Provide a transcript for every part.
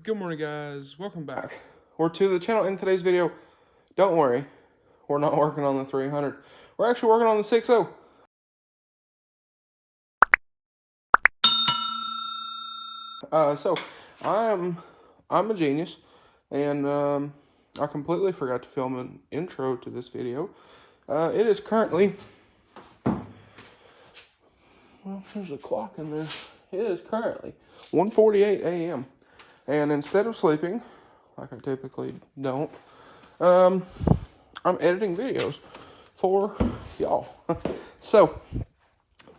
Good morning, guys. Welcome back. Or to the channel. In today's video, don't worry, we're not working on the 300. We're actually working on the 6.0. So I'm a genius, and I completely forgot to film an intro to this video. It is currently, well, there's a clock in there. It is currently 1:48 a.m. And instead of sleeping, like I typically don't, I'm editing videos for y'all. So,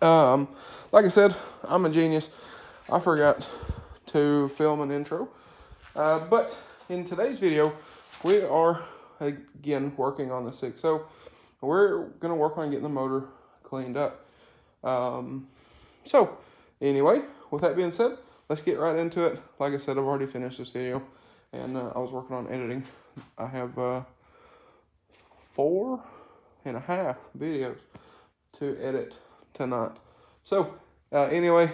like I said, I'm a genius. I forgot to film an intro. But in today's video, we are, again, working on the 6.0. We're going to work on getting the motor cleaned up. So, anyway, with that being said, let's get right into it. Like I said, I've already finished this video, and I was working on editing. I have 4.5 videos to edit tonight. So, anyway,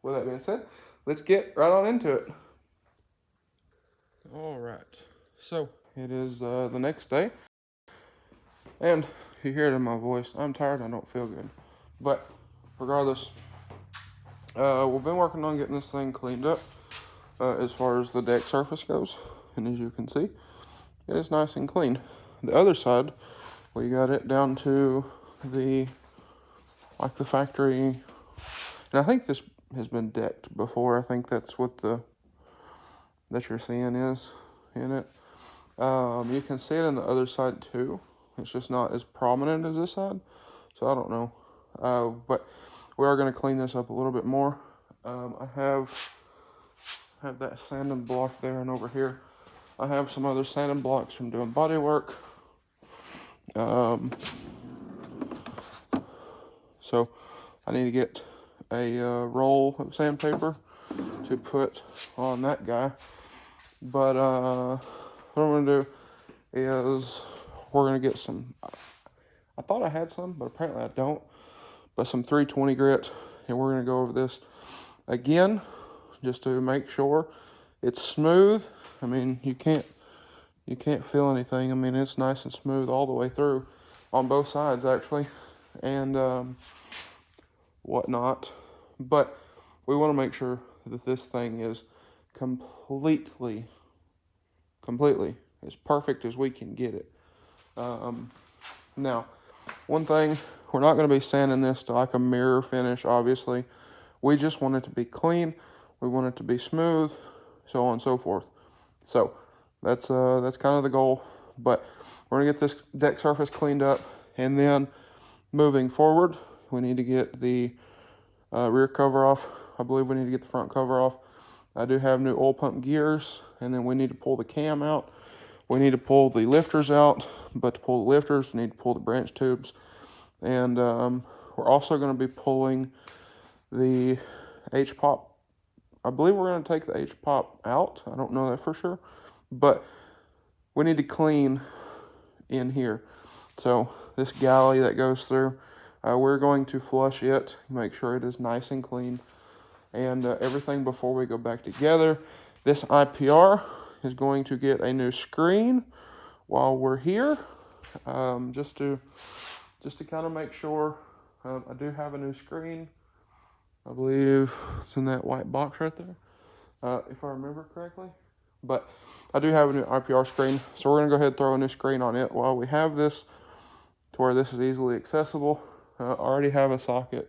with that being said, let's get right on into it. All right. So, it is the next day, and if you hear it in my voice, I'm tired, I don't feel good. But, regardless, we've been working on getting this thing cleaned up as far as the deck surface goes. And as you can see, it is nice and clean. The other side, we got it down to the factory. And I think this has been decked before. I think that's what that you're seeing is in it. You can see it on the other side too. It's just not as prominent as this side. So I don't know. But we are going to clean this up a little bit more. I have that sanding block there, and over here I have some other sanding blocks from doing body work. So I need to get a roll of sandpaper to put on that guy. But what I'm going to do is we're going to get some, I thought I had some, but apparently I don't, but some 320 grit, and we're going to go over this again just to make sure it's smooth. I mean, you can't feel anything. I mean, it's nice and smooth all the way through on both sides, actually, and whatnot. But we want to make sure that this thing is completely as perfect as we can get it. Now, one thing, we're not going to be sanding this to like a mirror finish, obviously. We just want it to be clean. We want it to be smooth, so on and so forth. So that's kind of the goal. But we're going to get this deck surface cleaned up, and then moving forward, we need to get the rear cover off. I believe we need to get the front cover off. I do have new oil pump gears, and then we need to pull the cam out. We need to pull the lifters out, but to pull the lifters, we need to pull the branch tubes. And we're also going to be pulling the H-pop. I believe we're going to take the H-pop out. I don't know that for sure, but we need to clean in here. So this galley that goes through, we're going to flush it, make sure it is nice and clean, and everything before we go back together. This IPR is going to get a new screen while we're here, just to kind of make sure. I do have a new screen. I believe it's in that white box right there, if I remember correctly. But I do have a new IPR screen, so we're going to go ahead and throw a new screen on it while we have this, to where this is easily accessible. I already have a socket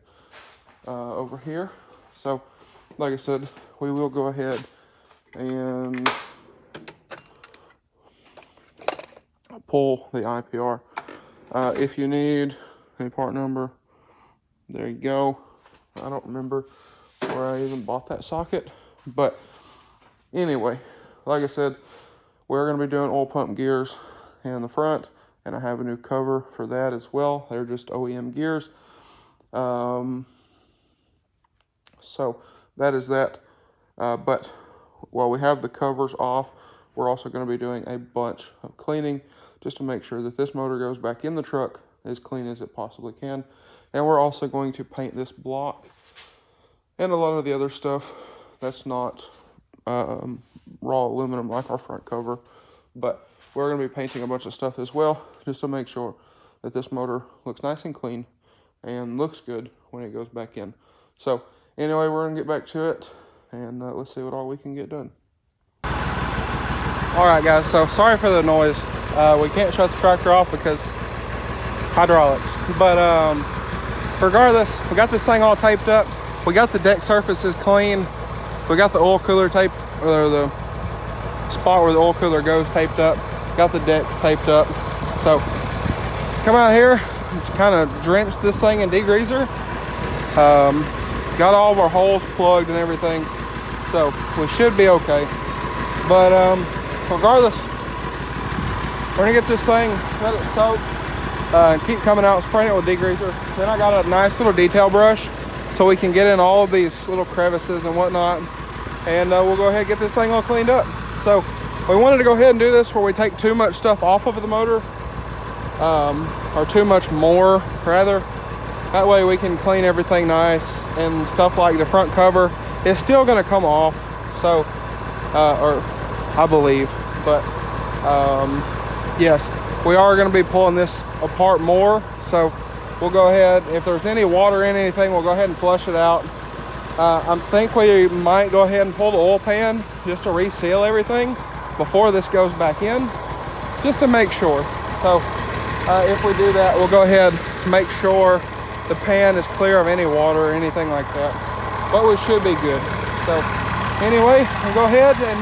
over here. So, like I said, we will go ahead and pull the IPR. If you need a part number, there you go. I don't remember where I even bought that socket, but anyway, like I said, we're going to be doing oil pump gears in the front, and I have a new cover for that as well. They're just OEM gears. So that is that. But while we have the covers off, we're also going to be doing a bunch of cleaning just to make sure that this motor goes back in the truck as clean as it possibly can. And we're also going to paint this block and a lot of the other stuff that's not raw aluminum like our front cover. But we're going to be painting a bunch of stuff as well, just to make sure that this motor looks nice and clean and looks good when it goes back in. So anyway, we're going to get back to it, and let's see what all we can get done. All right, guys, so sorry for the noise. We can't shut the tractor off because hydraulics. But regardless, we got this thing all taped up. We got the deck surfaces clean. We got the oil cooler tape, or the spot where the oil cooler goes, taped up. Got the decks taped up. So come out here, kind of drench this thing in degreaser. Got all of our holes plugged and everything, so we should be okay. But regardless, we're gonna get this thing, let it soak, and keep coming out, spraying it with degreaser. Then I got a nice little detail brush so we can get in all of these little crevices and whatnot, and we'll go ahead and get this thing all cleaned up. So we wanted to go ahead and do this where we take too much stuff off of the motor, or too much more rather. That way we can clean everything nice, and stuff like the front cover is still going to come off, so or I believe, but yes, we are going to be pulling this apart more. So we'll go ahead, if there's any water in anything, we'll go ahead and flush it out. I think we might go ahead and pull the oil pan just to reseal everything before this goes back in, just to make sure. So if we do that, we'll go ahead and make sure the pan is clear of any water or anything like that, but we should be good. So anyway, we'll go ahead and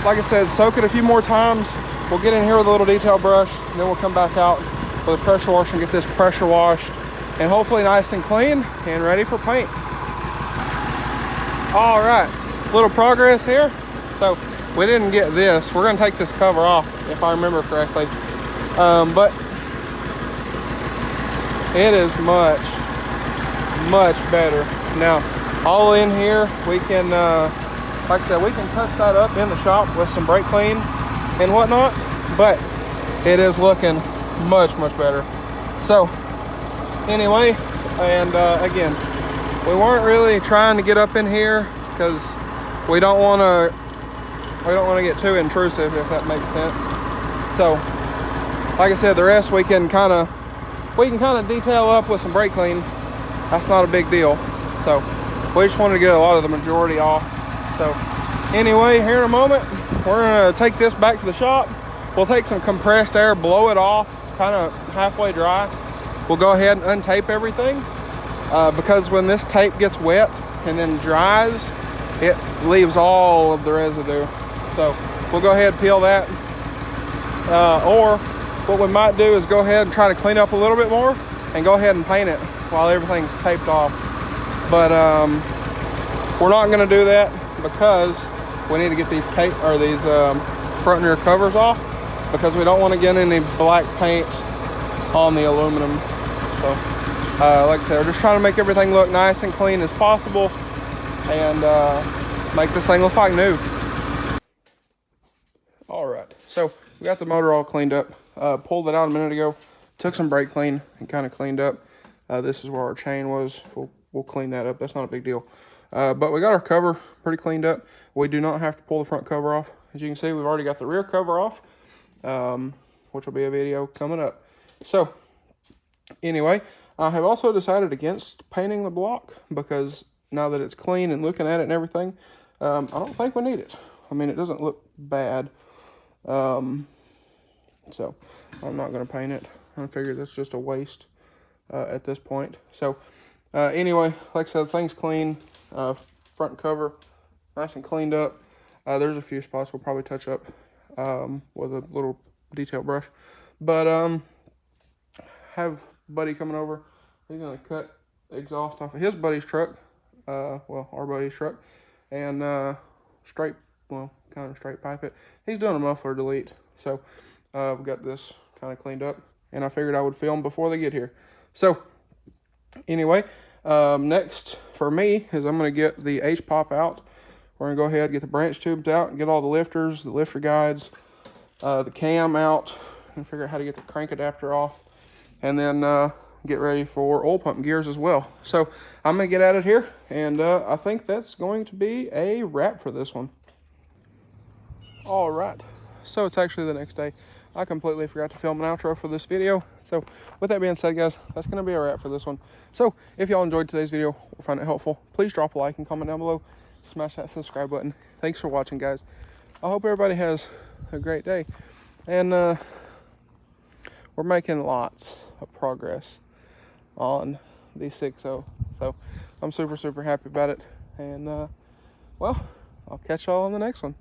like I said, soak it a few more times. We'll get in here with a little detail brush, and then we'll come back out with a pressure washer and get this pressure washed, and hopefully nice and clean and ready for paint. All right, little progress here. So we didn't get this. We're gonna take this cover off if I remember correctly, but it is much better. Now, all in here, we can, like I said, we can touch that up in the shop with some brake clean and whatnot, but it is looking much better. So anyway, and again, we weren't really trying to get up in here because we don't want to get too intrusive, if that makes sense. So like I said, the rest we can kind of detail up with some brake clean. That's not a big deal. So we just wanted to get a lot of the majority off. So anyway, here in a moment, we're gonna take this back to the shop. We'll take some compressed air, blow it off, kind of halfway dry. We'll go ahead and untape everything, because when this tape gets wet and then dries, it leaves all of the residue. So we'll go ahead and peel that. Or what we might do is go ahead and try to clean up a little bit more and go ahead and paint it while everything's taped off. But we're not gonna do that because we need to get these front and rear covers off, because we don't want to get any black paint on the aluminum. So like I said, we're just trying to make everything look nice and clean as possible, and make this thing look like new. All right, so we got the motor all cleaned up. Pulled it out a minute ago, took some brake clean and kind of cleaned up. This is where our chain was. We'll clean that up. That's not a big deal. But we got our cover pretty cleaned up. We do not have to pull the front cover off. As you can see, we've already got the rear cover off, which will be a video coming up. So anyway, I have also decided against painting the block, because now that it's clean and looking at it and everything, I don't think we need it. I mean, it doesn't look bad. So I'm not going to paint it. I figured that's just a waste at this point. So anyway, like I said, the thing's clean. Front cover nice and cleaned up. There's a few spots we'll probably touch up with a little detail brush, but have buddy coming over. He's gonna cut exhaust off of his buddy's truck, well, our buddy's truck, and kind of straight pipe it. He's doing a muffler delete, so we got this kind of cleaned up, and I figured I would film before they get here. So anyway, next for me is I'm going to get the H-pop out. We're going to go ahead and get the branch tubes out and get all the lifters, the lifter guides, the cam out, and figure out how to get the crank adapter off, and then get ready for oil pump gears as well. So I'm going to get at it here, and I think that's going to be a wrap for this one. All right, so it's actually the next day. I completely forgot to film an outro for this video. So with that being said, guys, that's going to be a wrap for this one. So if y'all enjoyed today's video or found it helpful, please drop a like and comment down below. Smash that subscribe button. Thanks for watching, guys. I hope everybody has a great day. And we're making lots of progress on the 6.0. So I'm super happy about it. And well, I'll catch y'all on the next one.